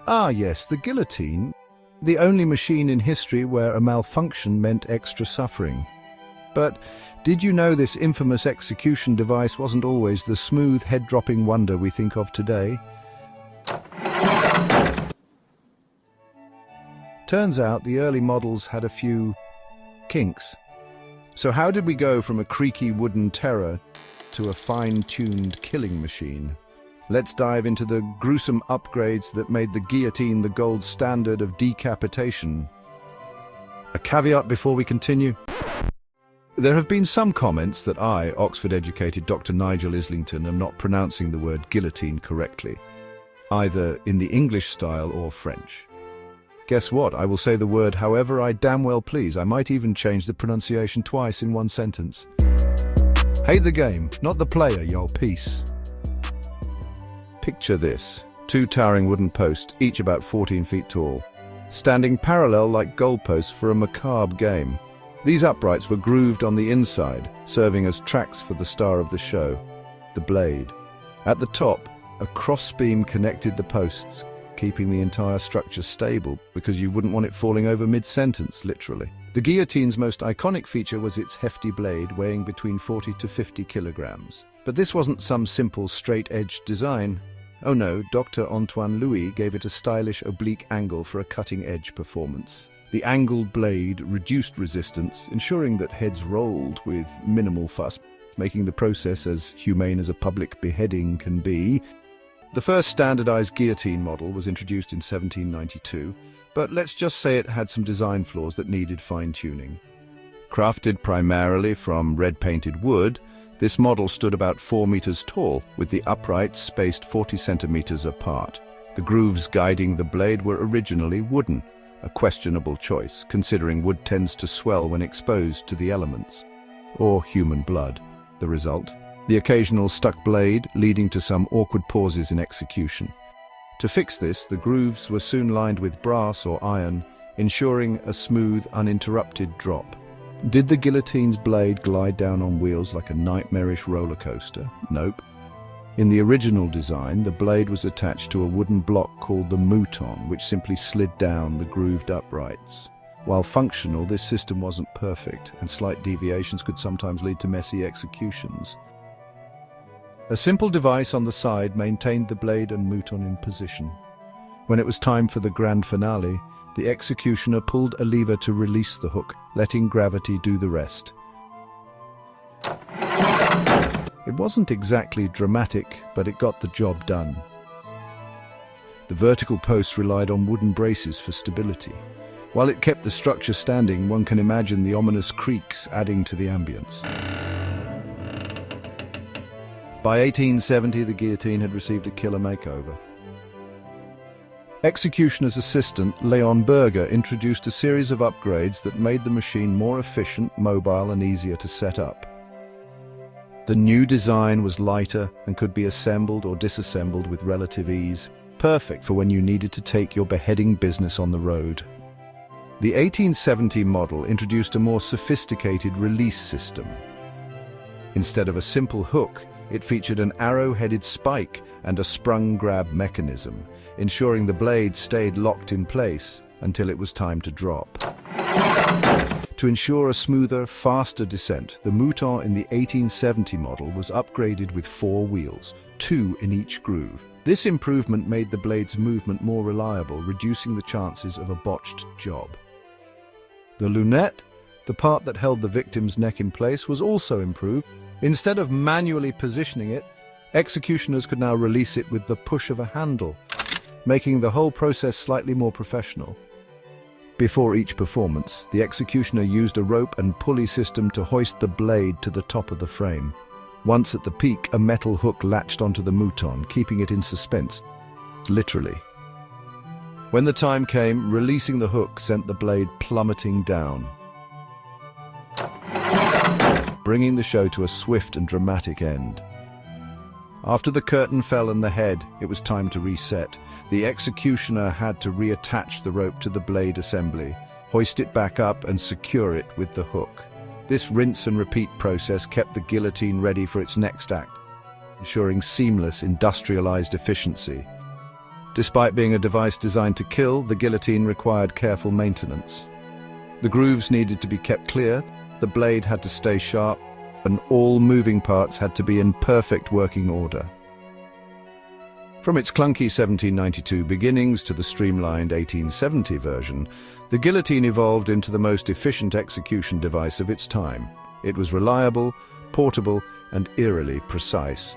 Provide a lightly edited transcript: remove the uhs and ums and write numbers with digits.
Ah yes, the guillotine. The only machine in history where a malfunction meant extra suffering. But did you know this infamous execution device wasn't always the smooth, head-dropping wonder we think of today? Turns out the early models had a few kinks. So how did we go from a creaky wooden terror to a fine-tuned killing machine? Let's dive into the gruesome upgrades that made the guillotine the gold standard of decapitation. A caveat before we continue. There have been some comments that I, Oxford-educated Dr. Nigel Islington, am not pronouncing the word guillotine correctly, either in the English style or French. Guess what? I will say the word however I damn well please. I might even change the pronunciation twice in one sentence. Hate the game, not the player, yo, peace. Picture this. 2 towering wooden posts, each about 14 feet tall, standing parallel like goalposts for a macabre game. These uprights were grooved on the inside, serving as tracks for the star of the show, the blade. At the top, a crossbeam connected the posts, keeping the entire structure stable because you wouldn't want it falling over mid-sentence, literally. The guillotine's most iconic feature was its hefty blade, weighing between 40 to 50 kilograms. But this wasn't some simple straight-edged design. Oh no, Dr. Antoine Louis gave it a stylish oblique angle for a cutting-edge performance. The angled blade reduced resistance, ensuring that heads rolled with minimal fuss, making the process as humane as a public beheading can be. The first standardized guillotine model was introduced in 1792, but let's just say it had some design flaws that needed fine-tuning. Crafted primarily from red-painted wood, this model stood about 4 meters tall, with the uprights spaced 40 centimeters apart. The grooves guiding the blade were originally wooden, a questionable choice, considering wood tends to swell when exposed to the elements. Or human blood. The result? The occasional stuck blade, leading to some awkward pauses in execution. To fix this, the grooves were soon lined with brass or iron, ensuring a smooth, uninterrupted drop. Did the guillotine's blade glide down on wheels like a nightmarish roller coaster? Nope. In the original design, the blade was attached to a wooden block called the mouton, which simply slid down the grooved uprights. While functional, this system wasn't perfect, and slight deviations could sometimes lead to messy executions. A simple device on the side maintained the blade and mouton in position. When it was time for the grand finale, the executioner pulled a lever to release the hook, letting gravity do the rest. It wasn't exactly dramatic, but it got the job done. The vertical posts relied on wooden braces for stability. While it kept the structure standing, one can imagine the ominous creaks adding to the ambience. By 1870, the guillotine had received a killer makeover. Executioner's assistant, Leon Berger, introduced a series of upgrades that made the machine more efficient, mobile, and easier to set up. The new design was lighter and could be assembled or disassembled with relative ease, perfect for when you needed to take your beheading business on the road. The 1870 model introduced a more sophisticated release system. Instead of a simple hook, it featured an arrow-headed spike and a sprung grab mechanism, ensuring the blade stayed locked in place until it was time to drop. To ensure a smoother, faster descent, the mouton in the 1870 model was upgraded with 4 wheels, 2 in each groove. This improvement made the blade's movement more reliable, reducing the chances of a botched job. The lunette, the part that held the victim's neck in place, was also improved. Instead of manually positioning it, executioners could now release it with the push of a handle, making the whole process slightly more professional. Before each performance, the executioner used a rope and pulley system to hoist the blade to the top of the frame. Once at the peak, a metal hook latched onto the mouton, keeping it in suspense, literally. When the time came, releasing the hook sent the blade plummeting down, bringing the show to a swift and dramatic end. After the curtain fell on the head, it was time to reset. The executioner had to reattach the rope to the blade assembly, hoist it back up and secure it with the hook. This rinse and repeat process kept the guillotine ready for its next act, ensuring seamless, industrialized efficiency. Despite being a device designed to kill, the guillotine required careful maintenance. The grooves needed to be kept clear, the blade had to stay sharp, and all moving parts had to be in perfect working order. From its clunky 1792 beginnings to the streamlined 1870 version, the guillotine evolved into the most efficient execution device of its time. It was reliable, portable, and eerily precise.